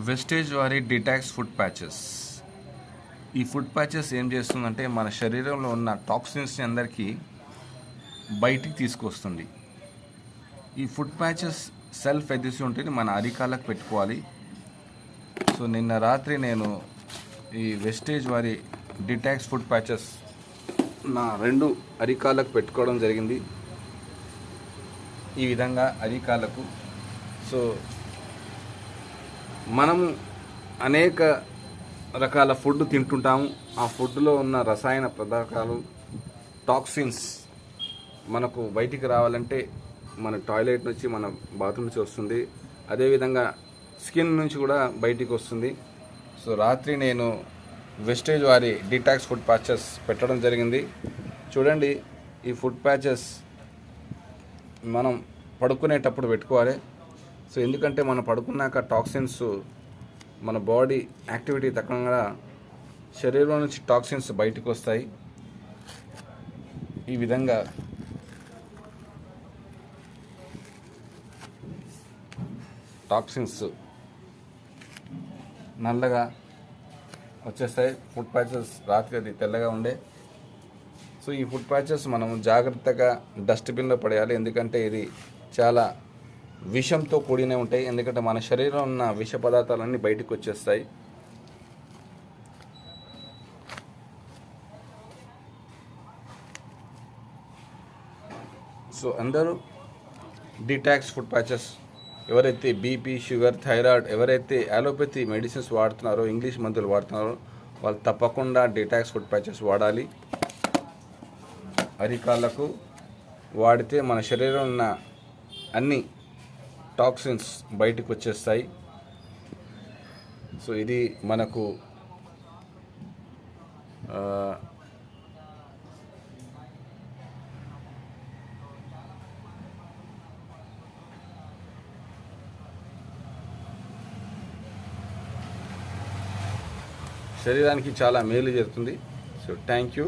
Wastage వారి detox food patches. ఈ food patches ఏం చేస్తుందంటే మన శరీరంలో ఉన్న టాక్సిన్స్ని అందరికీ బయటికి తీసుకొస్తుంది. ఈ ఫుడ్ ప్యాచెస్ సెల్ఫ్ ఎథిసివ్ ఉంటుంది, మన అరికాలకు పెట్టుకోవాలి. సో నిన్న రాత్రి నేను ఈ వెస్టేజ్ వారి డిటాక్స్ ఫుడ్ ప్యాచెస్ నా 2 అరికాలకు పెట్టుకోవడం జరిగింది. ఈ విధంగా అరికాలకు. సో మనము అనేక రకాల ఫుడ్ తింటుంటాము. ఆ ఫుడ్లో ఉన్న రసాయన పదార్థాలు, టాక్సిన్స్ మనకు బయటికి రావాలంటే మన టాయిలెట్ నుంచి, మన బాత్రూమ్ నుంచి వస్తుంది. అదేవిధంగా స్కిన్ నుంచి కూడా బయటికి వస్తుంది. సో రాత్రి నేను వెస్టేజ్ వారి డిటాక్స్ ఫుడ్ ప్యాచెస్ పెట్టడం జరిగింది. చూడండి, ఈ ఫుడ్ ప్యాచెస్ మనం పడుకునేటప్పుడు పెట్టుకోవాలి. సో ఎందుకంటే మనం పడుకున్నాక టాక్సిన్స్, మన బాడీ యాక్టివిటీ తక్కువగా శరీరం నుంచి టాక్సిన్స్ బయటకు వస్తాయి. ఈ విధంగా టాక్సిన్స్ నల్లగా వచ్చేస్తాయి. ఫుడ్ ప్యాచెస్ రాత్రి అది తెల్లగా ఉండే. సో ఈ ఫుడ్ ప్యాచెస్ మనం జాగ్రత్తగా డస్ట్బిన్లో పడేయాలి. ఎందుకంటే ఇది చాలా విషంతో కూడినే ఉంటాయి. ఎందుకంటే మన శరీరంలో ఉన్న విష పదార్థాలన్నీ బయటకు వచ్చేస్తాయి. సో అందరూ డిటాక్స్ ఫుడ్ ప్యాచెస్, ఎవరైతే బీపీ, షుగర్, థైరాయిడ్, ఎవరైతే అలోపతి మెడిసిన్స్ వాడుతున్నారో, ఇంగ్లీష్ మందులు వాడుతున్నారో, వాళ్ళు తప్పకుండా డిటాక్స్ ఫుడ్ ప్యాచెస్ వాడాలి. అరికాళ్ళకు వాడితే మన శరీరంలో ఉన్న అన్ని టాక్సిన్స్ బయటకు వచ్చేస్తాయి. సో ఇది మనకు శరీరానికి చాలా మేలు జరుగుతుంది. So thank you.